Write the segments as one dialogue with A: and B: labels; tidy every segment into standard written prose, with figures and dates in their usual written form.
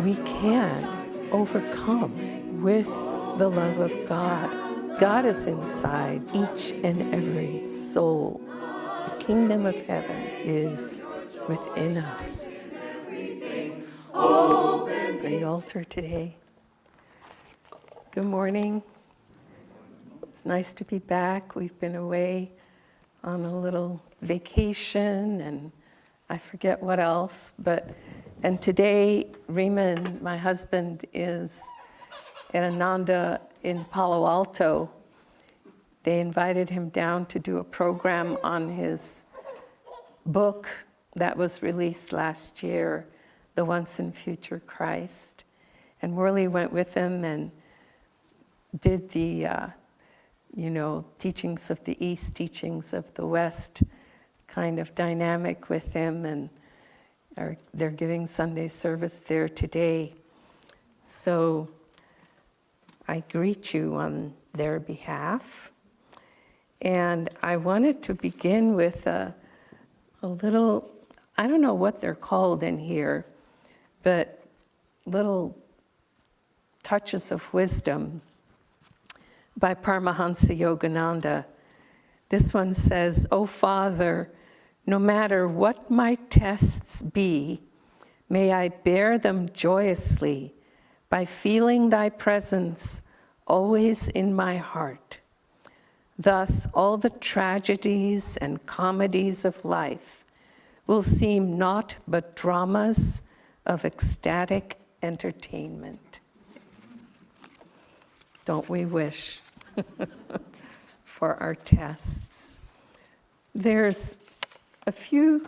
A: we can overcome with the love of God. God is inside each and every soul. The kingdom of heaven is within us. The altar today. Good morning. It's nice to be back. We've been away on a little vacation and I forget what else, and today Riemann, my husband, is at Ananda in Palo Alto. They invited him down to do a program on his book that was released last year, The Once and Future Christ. And Worley went with him and did the, teachings of the East, teachings of the West kind of dynamic with him, and they're giving Sunday service there today. So I greet you on their behalf. And I wanted to begin with a little, I don't know what they're called in here, but little touches of wisdom by Paramhansa Yogananda. This one says, "O Father, no matter what my tests be, may I bear them joyously by feeling thy presence always in my heart. Thus, all the tragedies and comedies of life will seem naught but dramas of ecstatic entertainment." Don't we wish for our tests? There's a few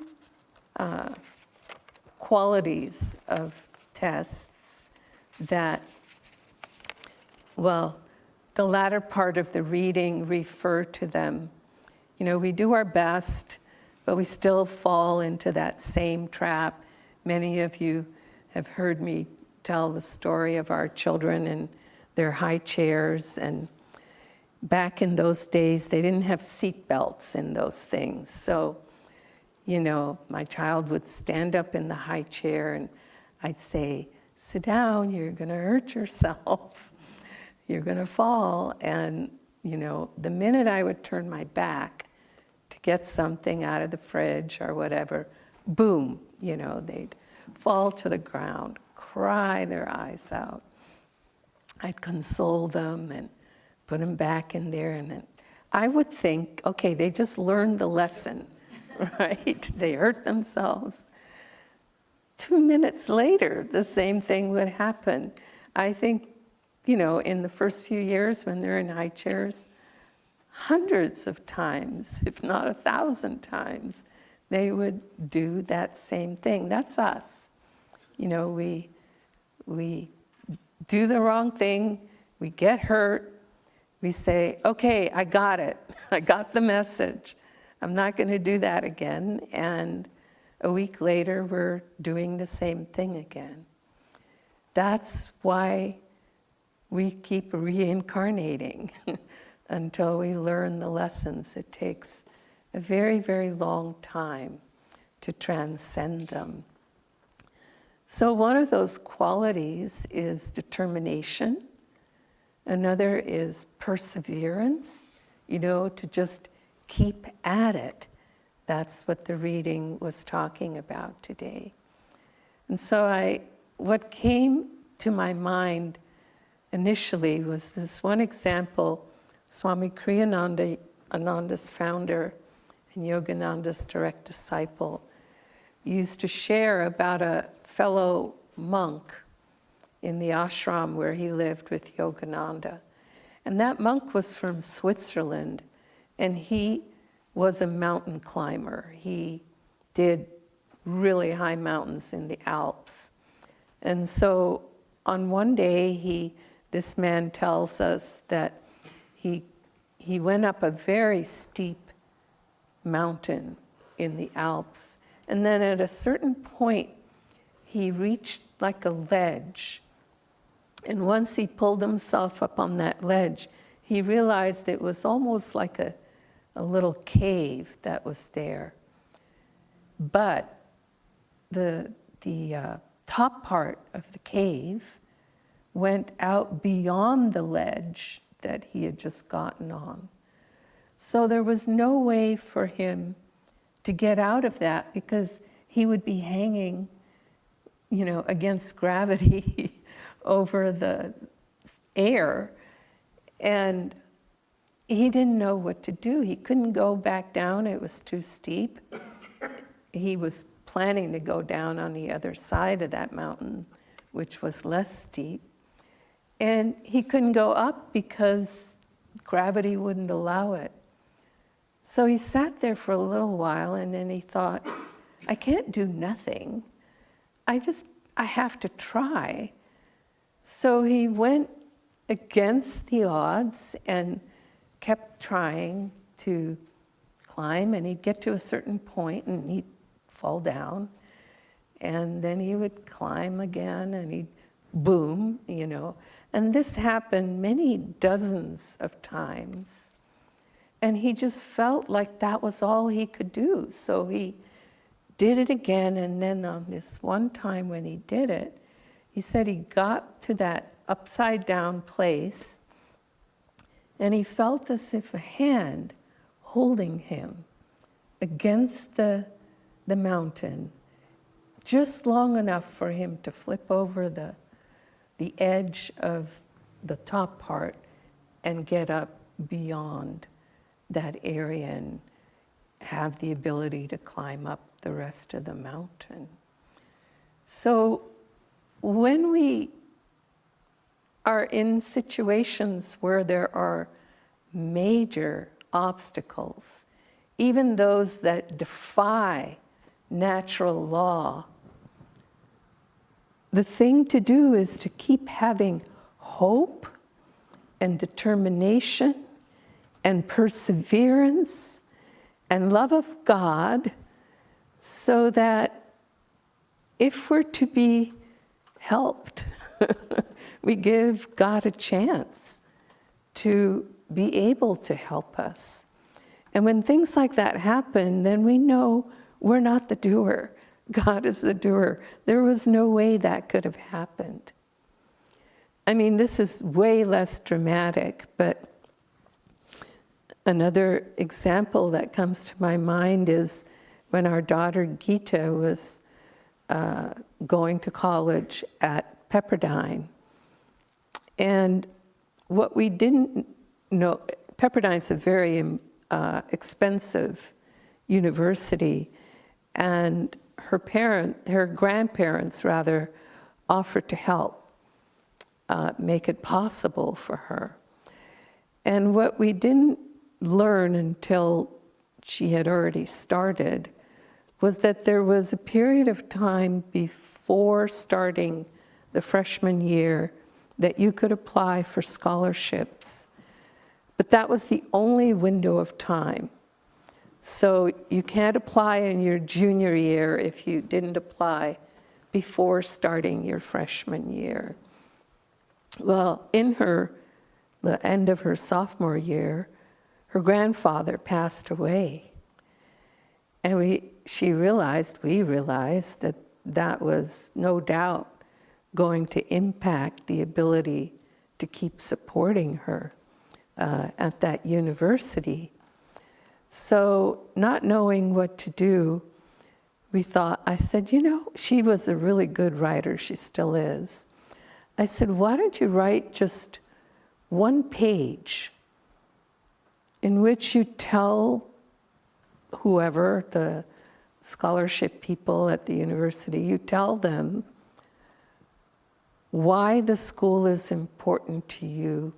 A: qualities of tests that, the latter part of the reading refer to them. We do our best, but we still fall into that same trap. Many of you have heard me tell the story of our children and their high chairs, and back in those days, they didn't have seat belts in those things. So, my child would stand up in the high chair and I'd say, "Sit down, you're gonna hurt yourself. You're gonna fall." And, the minute I would turn my back to get something out of the fridge or whatever, boom, they'd fall to the ground, cry their eyes out. I'd console them and put them back in there, and then I would think, okay, they just learned the lesson, right? They hurt themselves. 2 minutes later, the same thing would happen. I think, in the first few years when they're in high chairs, hundreds of times, if not 1,000 times, they would do that same thing. That's us. We do the wrong thing, we get hurt, we say, okay, I got it. I got the message. I'm not going to do that again. And a week later, we're doing the same thing again. That's why we keep reincarnating until we learn the lessons. It takes a very, very long time to transcend them. So one of those qualities is determination. Another is perseverance, to just keep at it. That's what the reading was talking about today. And so what came to my mind initially was this one example. Swami Kriyananda, Ananda's founder and Yogananda's direct disciple, used to share about a fellow monk in the ashram where he lived with Yogananda. And that monk was from Switzerland, and he was a mountain climber. He did really high mountains in the Alps. And so on one day, this man tells us that he went up a very steep mountain in the Alps. And then at a certain point, he reached like a ledge. And once he pulled himself up on that ledge, he realized it was almost like a little cave that was there. But the top part of the cave went out beyond the ledge that he had just gotten on. So there was no way for him to get out of that because he would be hanging, against gravity over the air. And he didn't know what to do. He couldn't go back down, it was too steep. He was planning to go down on the other side of that mountain, which was less steep. And he couldn't go up because gravity wouldn't allow it. So he sat there for a little while, and then he thought, I can't do nothing. I have to try. So he went against the odds and kept trying to climb, and he'd get to a certain point and he'd fall down, and then he would climb again and he'd boom, And this happened many dozens of times. And he just felt like that was all he could do. So he did it again, and then on this one time when he did it, he said he got to that upside down place, and he felt as if a hand holding him against the mountain, just long enough for him to flip over the edge of the top part and get up beyond that area and have the ability to climb up the rest of the mountain. So when we are in situations where there are major obstacles, even those that defy natural law, the thing to do is to keep having hope and determination and perseverance and love of God, so that if we're to be helped, we give God a chance to be able to help us. And when things like that happen, then we know we're not the doer. God is the doer. There was no way that could have happened. I mean, this is way less dramatic, but another example that comes to my mind is when our daughter Gita was going to college at Pepperdine. And what we didn't know, Pepperdine's a very expensive university, and her grandparents rather, offered to help make it possible for her. And what we didn't learn until she had already started was that there was a period of time before starting the freshman year that you could apply for scholarships. But that was the only window of time. So you can't apply in your junior year if you didn't apply before starting your freshman year. Well, in the end of her sophomore year, her grandfather passed away. And we realized that that was no doubt going to impact the ability to keep supporting her at that university. So not knowing what to do, I said, she was a really good writer, she still is. I said, why don't you write just one page in which you tell whoever, the scholarship people at the university, you tell them why the school is important to you,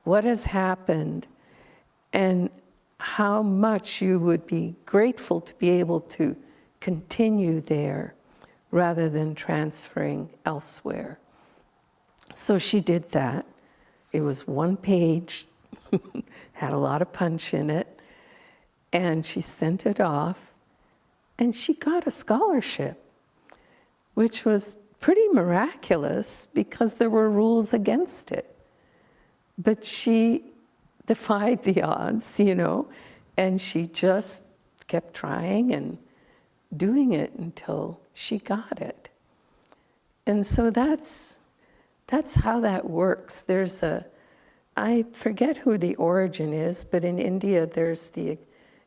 A: what has happened, and how much you would be grateful to be able to continue there rather than transferring elsewhere. So she did that. It was one page, had a lot of punch in it, and she sent it off, and she got a scholarship, which was pretty miraculous because there were rules against it. But she defied the odds, and she just kept trying and doing it until she got it. And so that's how that works. There's I forget who the origin is, but in India there's the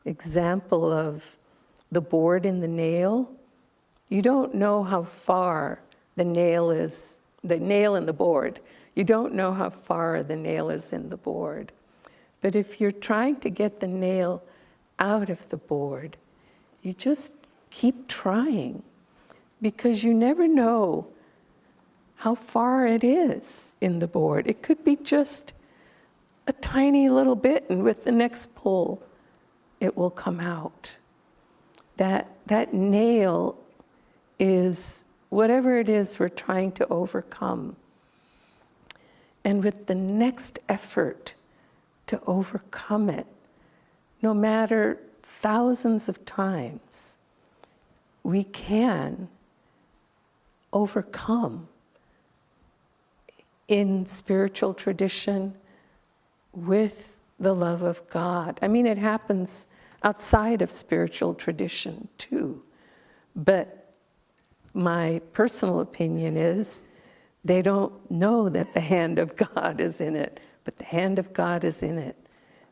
A: example of the board in the nail. You don't know how far the nail in the board. You don't know how far the nail is in the board. But if you're trying to get the nail out of the board, you just keep trying, because you never know how far it is in the board. It could be just a tiny little bit, and with the next pull, it will come out. That nail is whatever it is we're trying to overcome. And with the next effort to overcome it, no matter thousands of times, we can overcome. In spiritual tradition, with the love of God. I mean, it happens outside of spiritual tradition too. But my personal opinion is they don't know that the hand of God is in it, but the hand of God is in it,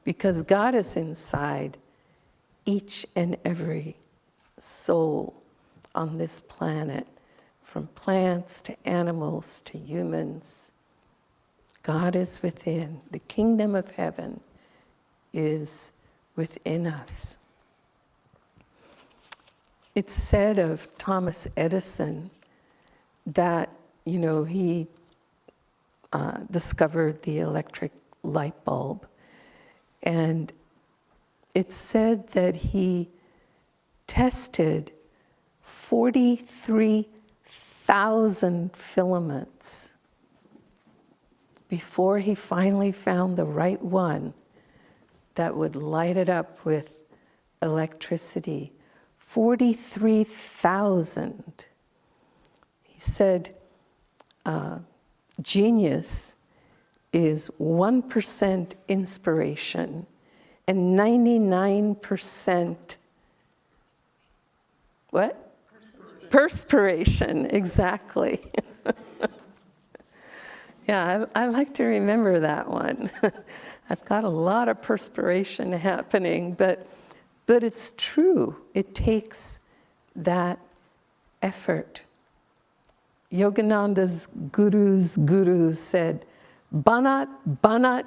A: because God is inside each and every soul on this planet, from plants to animals to humans. God is within. The kingdom of heaven is within us. It's said of Thomas Edison that, he discovered the electric light bulb. And it's said that he tested 43,000 filaments before he finally found the right one that would light it up with electricity. 43,000. He said, genius is 1% inspiration and 99% what? Perspiration, exactly. Yeah, I like to remember that one. I've got a lot of perspiration happening, but it's true. It takes that effort. Yogananda's guru said, Banat, Banat,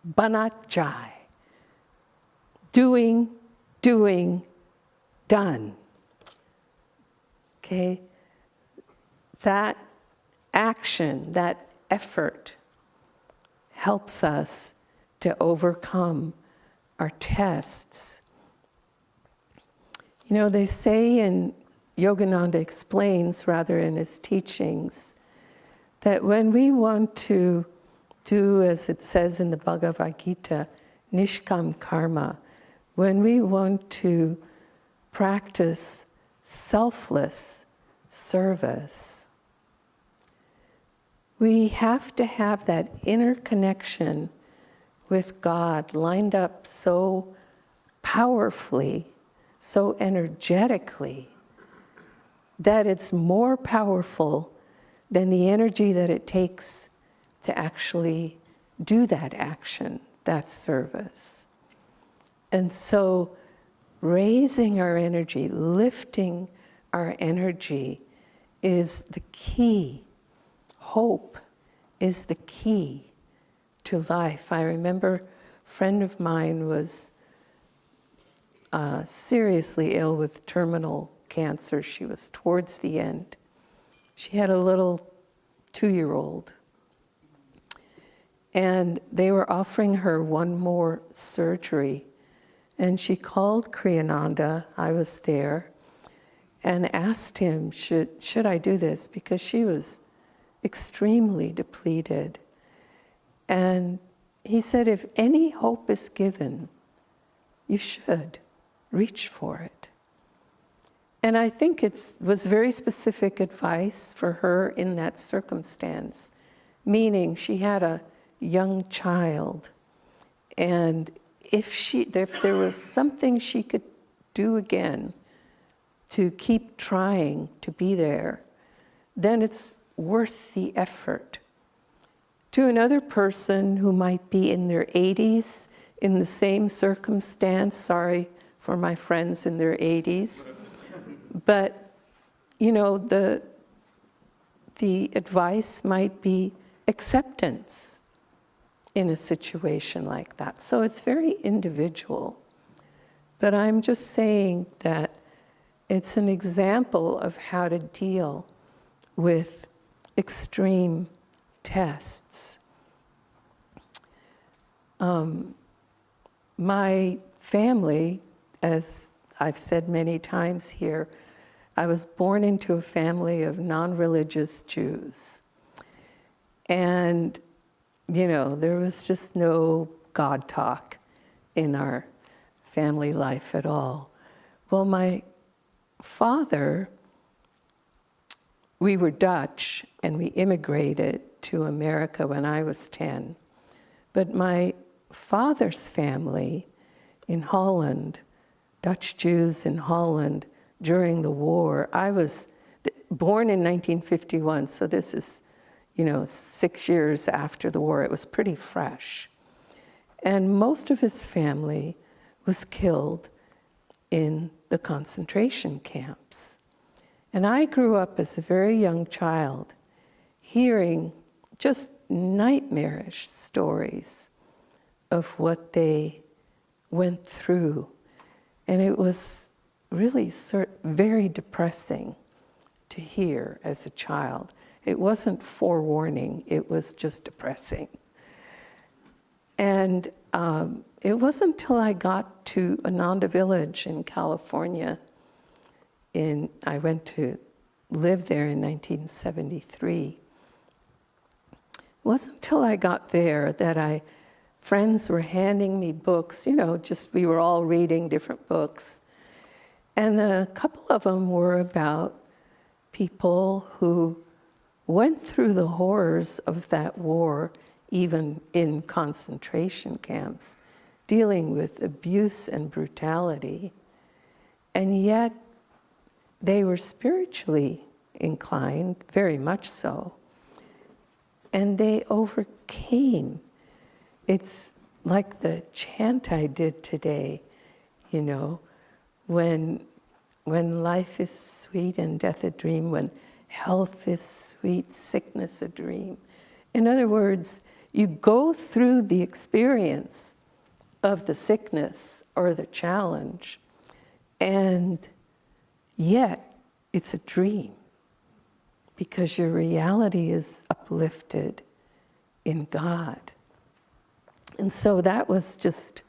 A: Banat Jai. Doing, done. Okay? That action, that effort helps us to overcome our tests. They say, and Yogananda explains rather in his teachings, that when we want to do, as it says in the Bhagavad Gita, nishkam karma, when we want to practice selfless service, we have to have that inner connection with God lined up so powerfully, so energetically, that it's more powerful than the energy that it takes to actually do that action, that service. And so raising our energy, lifting our energy is the key. Hope is the key to life. I remember a friend of mine was seriously ill with terminal cancer. She was towards the end. She had a little 2-year-old. And they were offering her one more surgery. And she called Kriyananda, I was there, and asked him, should I do this? Because she was extremely depleted. And he said, if any hope is given, you should reach for it. And I think it was very specific advice for her in that circumstance, meaning she had a young child, and if there was something she could do again to keep trying to be there, then it's worth the effort. To another person who might be in their 80s, in the same circumstance, sorry for my friends in their 80s, but you know, the advice might be acceptance in a situation like that. So it's very individual. But I'm just saying that it's an example of how to deal with extreme tests. My family, as I've said many times here, I was born into a family of non-religious Jews. And, you know, there was just no God talk in our family life at all. Well, my father, we were Dutch and we immigrated to America when I was 10. But my father's family in Holland, Dutch Jews in Holland during the war, I was born in 1951, so this is, you know, 6 years after the war. It was pretty fresh. And most of his family was killed in the concentration camps. And I grew up as a very young child hearing just nightmarish stories of what they went through. And it was really very depressing to hear as a child. It wasn't forewarning, it was just depressing. And it wasn't until I got to Ananda Village in California, I went to live there in 1973. It wasn't until I got there that friends were handing me books, you know, just we were all reading different books. And a couple of them were about people who went through the horrors of that war, even in concentration camps, dealing with abuse and brutality. And yet they were spiritually inclined, very much so. And they overcame. It's like the chant I did today, you know, when life is sweet and death a dream, when health is sweet, sickness a dream. In other words, you go through the experience of the sickness or the challenge, and yet it's a dream because your reality is uplifted in God. And so that was just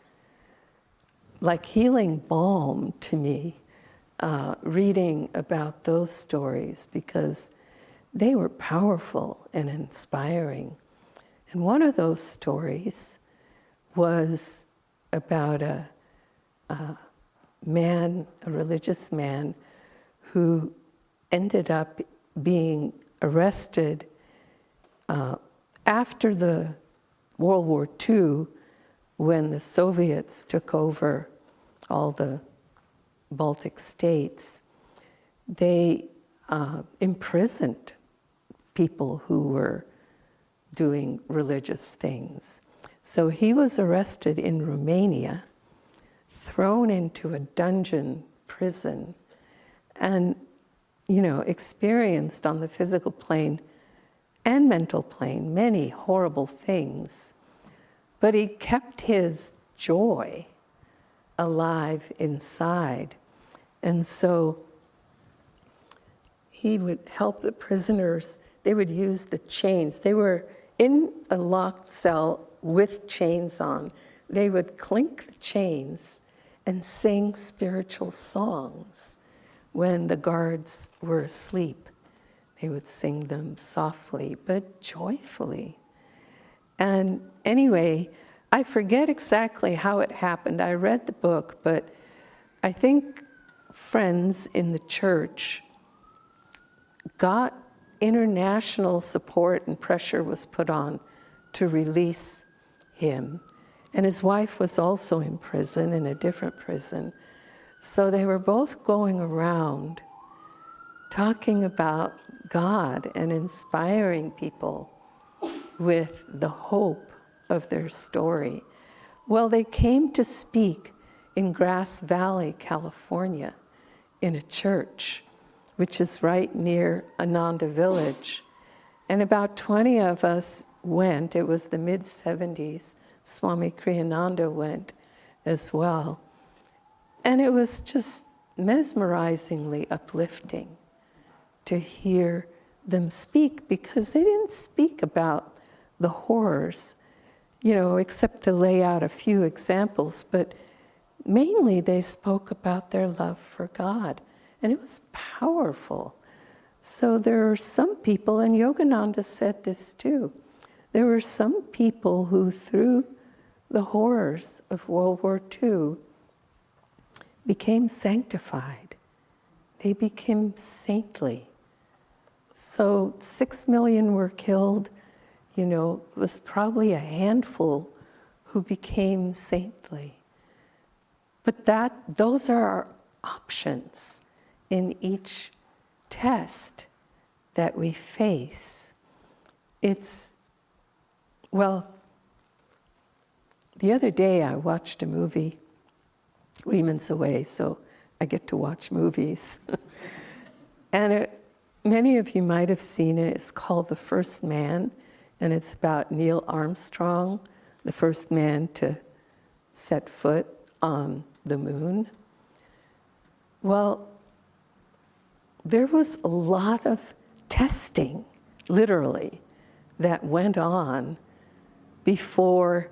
A: like healing balm to me, reading about those stories, because they were powerful and inspiring. And one of those stories was about a man, a religious man, who ended up being arrested after the World War II, when the Soviets took over all the Baltic states. They imprisoned people who were doing religious things. So he was arrested in Romania, thrown into a dungeon prison, and, you know, experienced on the physical plane and mental plane many horrible things. But he kept his joy alive inside. And so he would help the prisoners. They would use the chains. They were in a locked cell with chains on. They would clink the chains and sing spiritual songs when the guards were asleep. They would sing them softly but joyfully. And anyway, I forget exactly how it happened. I read the book, but I think friends in the church got international support, and pressure was put on to release him. And his wife was also in prison, in a different prison. So they were both going around talking about God and inspiring people with the hope of their story. Well, they came to speak in Grass Valley, California, in a church, which is right near Ananda Village. And about 20 of us went. It was the mid-70s. Swami Kriyananda went as well. And it was just mesmerizingly uplifting to hear them speak, because they didn't speak about the horrors, except to lay out a few examples, but mainly they spoke about their love for God, and it was powerful. So there are some people, and Yogananda said this too, there were some people who, through the horrors of World War II, became sanctified. They became saintly. So 6 million were killed. It was probably a handful who became saintly. But those are our options in each test that we face. The other day I watched a movie. Reman's away, so I get to watch movies. And many of you might have seen it. It's called The First Man, and it's about Neil Armstrong, the first man to set foot on the moon. Well, there was a lot of testing, literally, that went on before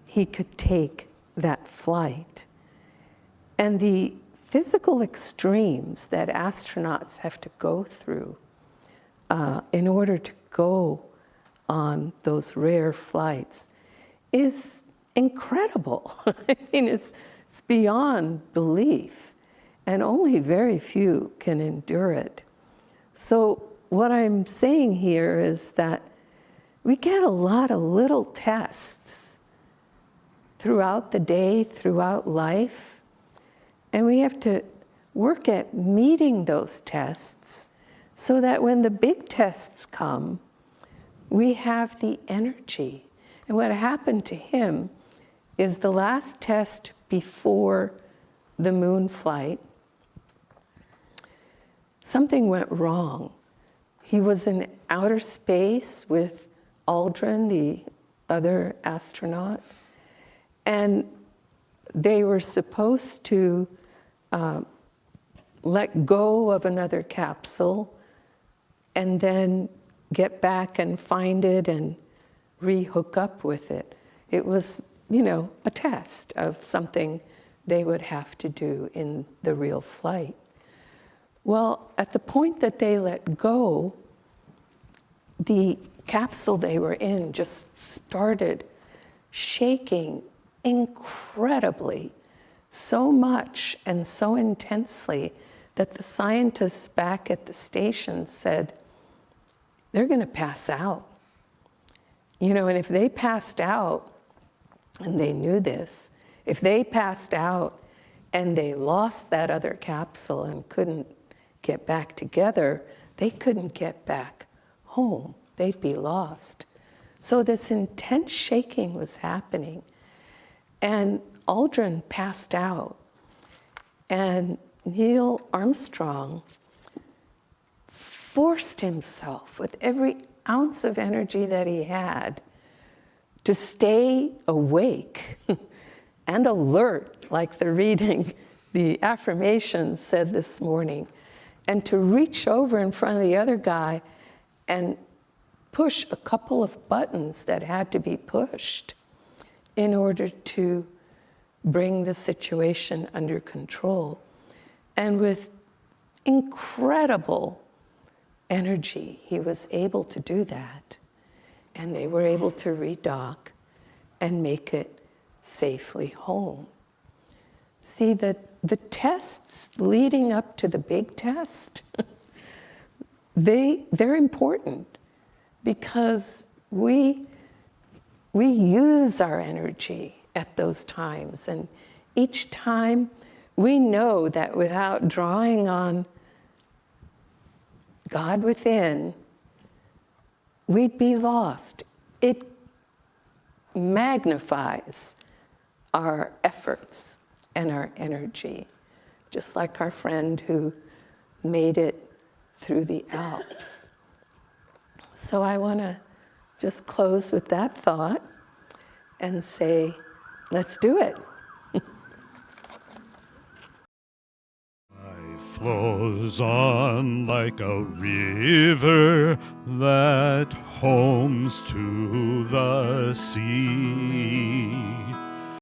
A: he could take that flight. And the physical extremes that astronauts have to go through in order to go on those rare flights is incredible. I mean, it's beyond belief, and only very few can endure it. So what I'm saying here is that we get a lot of little tests throughout the day, throughout life, and we have to work at meeting those tests so that when the big tests come, we have the energy. And what happened to him is the last test before the moon flight, something went wrong. He was in outer space with Aldrin, the other astronaut, and they were supposed to let go of another capsule and then get back and find it and re-hook up with it. It was, a test of something they would have to do in the real flight. Well, at the point that they let go, the capsule they were in just started shaking incredibly, so much and so intensely that the scientists back at the station said, they're going to pass out. And if they passed out, and they knew this, if they passed out and they lost that other capsule and couldn't get back together, they couldn't get back home. They'd be lost. So this intense shaking was happening. And Aldrin passed out. And Neil Armstrong forced himself with every ounce of energy that he had to stay awake and alert, like the reading, the affirmations said this morning, and to reach over in front of the other guy and push a couple of buttons that had to be pushed in order to bring the situation under control. And with incredible energy, he was able to do that. And they were able to redock and make it safely home. See, the tests leading up to the big test, they're important because we use our energy at those times. And each time we know that without drawing on God within, we'd be lost. It magnifies our efforts and our energy, just like our friend who made it through the Alps. So I want to just close with that thought and say, let's do it.
B: Life flows on like a river that homes to the sea.